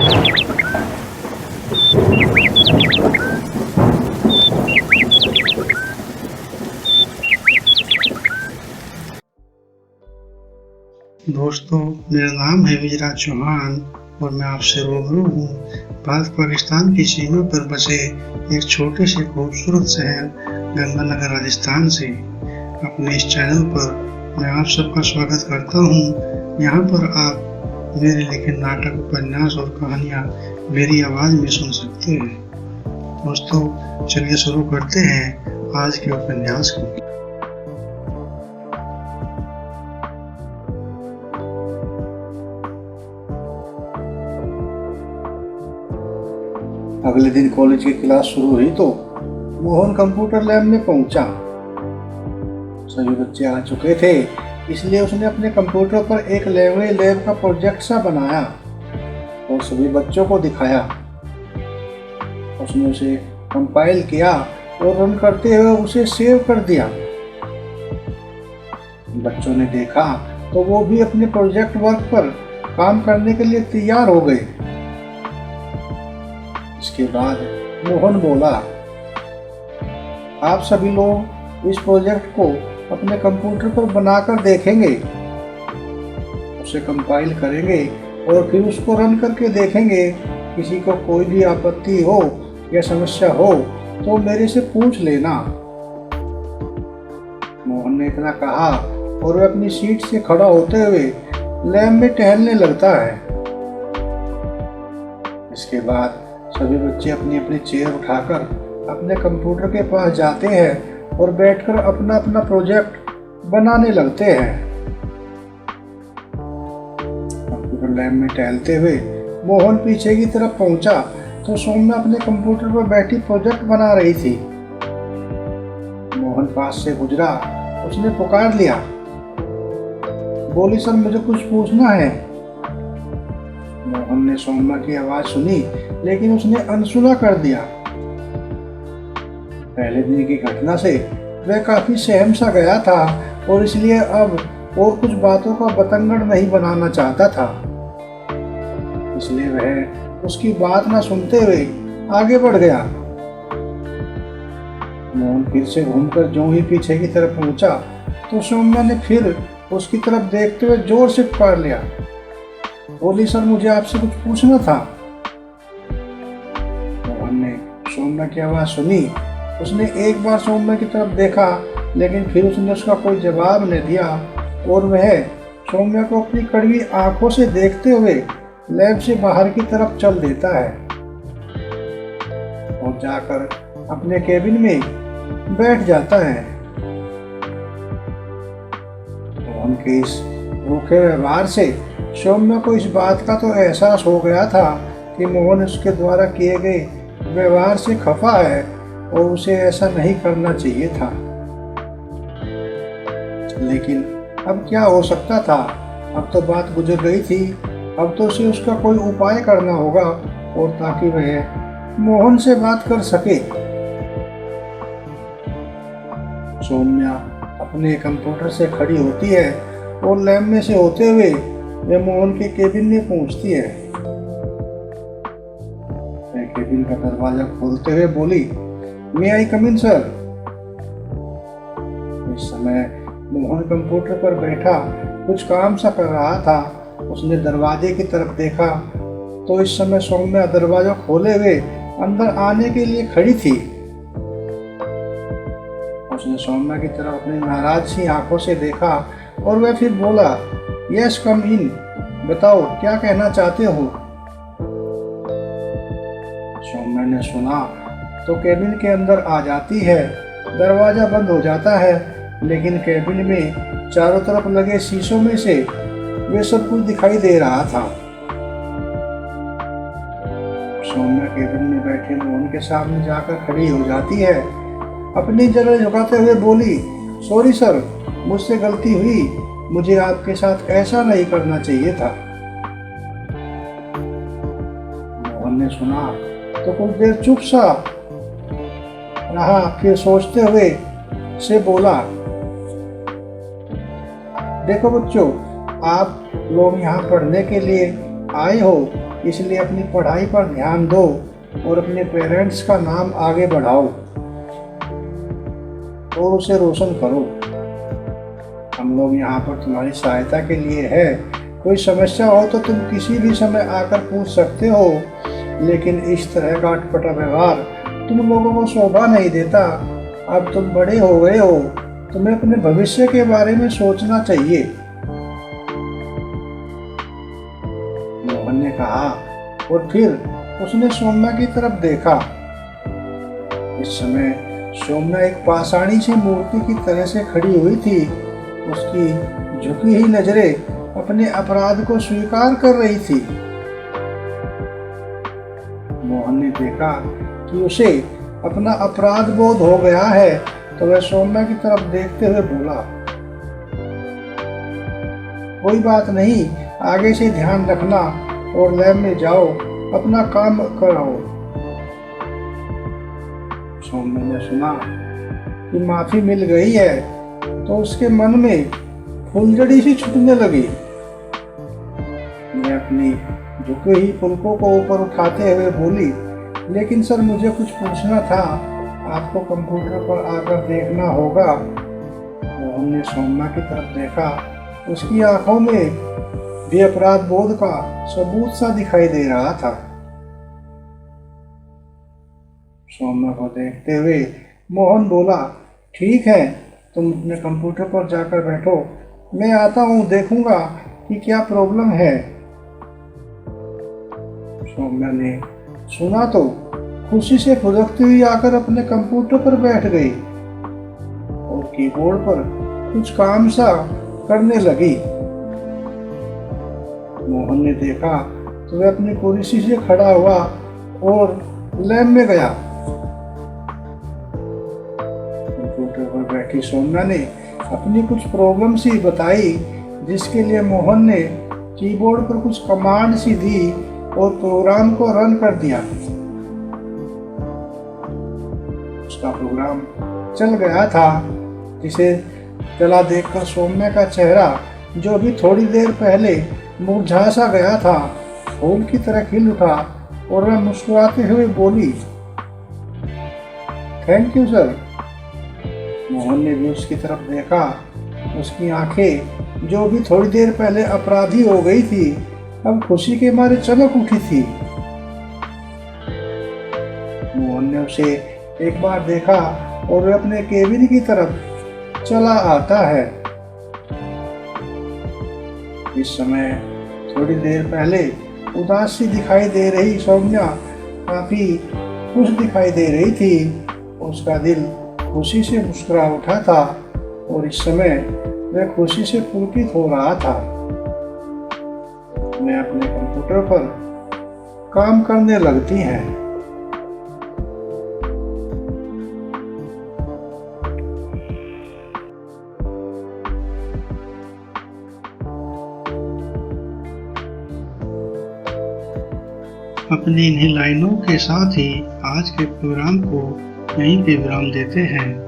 दोस्तों, मेरा नाम है विजयराज चौहान और मैं आपसे रूबरू हूँ भारत पाकिस्तान की सीमा पर बसे एक छोटे से खूबसूरत शहर गंगानगर राजस्थान से। अपने इस चैनल पर मैं आप सबका स्वागत करता हूँ। यहाँ पर आप मेरे लिखे नाटक, उपन्यास और कहानियाँ मेरी आवाज़ में सुन सकते हैं। दोस्तों, चलिए शुरू करते हैं आज के उपन्यास को। अगले दिन कॉलेज की क्लास शुरू हुई तो मोहन कंप्यूटर लैब में पहुंचा। सभी बच्चे आ चुके थे, इसलिए उसने अपने कंप्यूटर पर एक लैंग्वेज लैब का प्रोजेक्ट सा बनाया और सभी बच्चों को दिखाया। उसने उसे कंपाइल किया और रन करते हुए उसे सेव कर दिया। बच्चों ने देखा तो वो भी अपने प्रोजेक्ट वर्क पर काम करने के लिए तैयार हो गए। इसके बाद मोहन बोला, आप सभी लोग इस प्रोजेक्ट को अपने कंप्यूटर पर बनाकर देखेंगे, उसे कंपाइल करेंगे और फिर उसको रन करके देखेंगे। किसी को कोई भी आपत्ति हो या समस्या हो तो मेरे से पूछ लेना। मोहन ने इतना कहा और वह अपनी सीट से खड़ा होते हुए लैब में टहलने लगता है। इसके बाद सभी बच्चे अपनी अपनी चेयर उठाकर अपने कंप्यूटर के पास जाते हैं और बैठकर अपना अपना प्रोजेक्ट बनाने लगते हैं। कंप्यूटर लैब में टहलते हुए मोहन पीछे की तरफ पहुंचा तो सौम्या अपने कंप्यूटर पर बैठी प्रोजेक्ट बना रही थी। मोहन पास से गुजरा, उसने पुकार लिया, बोली, सर मुझे कुछ पूछना है। मोहन ने सौम्या की आवाज सुनी लेकिन उसने अनसुना कर दिया। पहले दिन की घटना से वह काफी सहम सा गया था और इसलिए अब और कुछ बातों का बतंगड़ नहीं बनाना चाहता था। इसलिए वह उसकी बात ना सुनते हुए आगे बढ़ गया। मोहन फिर से घूमकर जो ही पीछे की तरफ पहुंचा तो सौम्या ने फिर उसकी तरफ देखते हुए जोर से पुकार लिया, बोली, सर मुझे आपसे कुछ पूछना था। मोहन ने सौम्या की आवाज सुनी, उसने एक बार सौम्या की तरफ देखा लेकिन फिर उसने उसका कोई जवाब नहीं दिया और वह सौम्या को अपनी कड़वी आंखों से देखते हुए लैब से बाहर की तरफ चल देता है और जाकर अपने केबिन में बैठ जाता है। मोहन के इस रूखे व्यवहार से सौम्या को इस बात का तो एहसास हो गया था कि मोहन उसके द्वारा किए गए व्यवहार से खफा है और उसे ऐसा नहीं करना चाहिए था। लेकिन अब क्या हो सकता था? अब तो बात गुजर गई थी। अब तो उसे उसका कोई उपाय करना होगा और ताकि वह मोहन से बात कर सके। सौम्या अपने कंप्यूटर से खड़ी होती है और लैब में से होते हुए वह मोहन के केबिन में पहुंचती है। वह केबिन का दरवाजा खोलते हुए बोली, मे आई कम इन सर। इस समय मोहन कंप्यूटर पर बैठा कुछ काम सा कर रहा था। उसने दरवाजे की तरफ देखा तो इस समय सौम्या दरवाजा खोले हुए अंदर आने के लिए खड़ी थी। उसने सौम्या की तरफ अपनी नाराज सी आंखों से देखा और वह फिर बोला, यस कम इन, बताओ क्या कहना चाहते हो। सौम्या ने सुना तो केबिन के अंदर आ जाती है। दरवाजा बंद हो जाता है लेकिन केबिन में चारों तरफ लगे शीशों में से वे सब कुछ दिखाई दे रहा था। सौम्या केबिन में बैठे मोहन के सामने जाकर खड़ी हो जाती है। अपनी जगह झुकाते हुए बोली, सॉरी सर, मुझसे गलती हुई, मुझे आपके साथ ऐसा नहीं करना चाहिए था। मोहन ने सुना तो कुछ देर चुप सा रहा, फिर सोचते हुए से बोला, देखो बच्चों, आप लोग यहाँ पढ़ने के लिए आए हो इसलिए अपनी पढ़ाई पर ध्यान दो और अपने पेरेंट्स का नाम आगे बढ़ाओ और उसे रोशन करो। हम लोग यहाँ पर तुम्हारी सहायता के लिए है। कोई समस्या हो तो तुम किसी भी समय आकर पूछ सकते हो, लेकिन इस तरह का अटपटा व्यवहार तुम लोगों को शोभा नहीं देता। अब तुम बड़े हो गए हो, तुम्हें अपने भविष्य के बारे में सोचना चाहिए। मोहन ने कहा और फिर उसने सौम्या की तरफ देखा। इस समय सौम्या एक पाषाणी सी मूर्ति की तरह से खड़ी हुई थी। उसकी झुकी हुई नजरें अपने अपराध को स्वीकार कर रही थी। मोहन ने देखा कि उसे अपना अपराध बोध हो गया है, तो वह सौम्या की तरफ देखते हुए बोला, कोई बात नहीं, आगे से ध्यान रखना और लैब में जाओ, अपना काम करो। सौम्या ने सुना कि माफी मिल गई है तो उसके मन में फुलझड़ी सी छूटने लगी। मैं अपनी झुकी हुई पलकों को ऊपर उठाते हुए बोली, लेकिन सर मुझे कुछ पूछना था, आपको कंप्यूटर पर आकर देखना होगा। मोहन ने सौम्या की तरफ देखा। उसकी आंखों में भी अपराध बोध का सबूत सा दिखाई दे रहा था। सौम्या को देखते हुए मोहन बोला, ठीक है, तुम अपने कंप्यूटर पर जाकर बैठो, मैं आता हूँ, देखूंगा कि क्या प्रॉब्लम है। सौम्या ने सुना तो खुशी से फुदकती हुई आकर अपने कंप्यूटर पर बैठ गई और कीबोर्ड पर कुछ काम सा करने लगी। मोहन ने देखा तो वह अपनी कुर्सी से खड़ा हुआ और लैब में गया। कंप्यूटर पर बैठी सौम्या ने अपनी कुछ प्रॉब्लम सी बताई, जिसके लिए मोहन ने कीबोर्ड पर कुछ कमांड सी दी और प्रोग्राम को रन कर दिया। उसका प्रोग्राम चल गया था, जिसे चला देखकर सौम्या का चेहरा, जो भी थोड़ी देर पहले मुरझा सा गया था, फूल की तरह खिल उठा और वह मुस्कुराते हुए बोली, थैंक यू सर। मोहन ने भी उसकी तरफ देखा। उसकी आंखें, जो भी थोड़ी देर पहले अपराधी हो गई थी, अब खुशी के मारे चमक उठी थी। मोहन ने उसे एक बार देखा और वह अपने केबिन की तरफ चला आता है। इस समय थोड़ी देर पहले उदास सी दिखाई दे रही सौम्या काफी खुश दिखाई दे रही थी। उसका दिल खुशी से मुस्कुरा उठा था और इस समय वह खुशी से पुलकित हो रहा था। मैं अपने कंप्यूटर पर काम करने लगती हैं। अपनी इन्हीं लाइनों के साथ ही आज के प्रोग्राम को यहीं पे विराम देते हैं।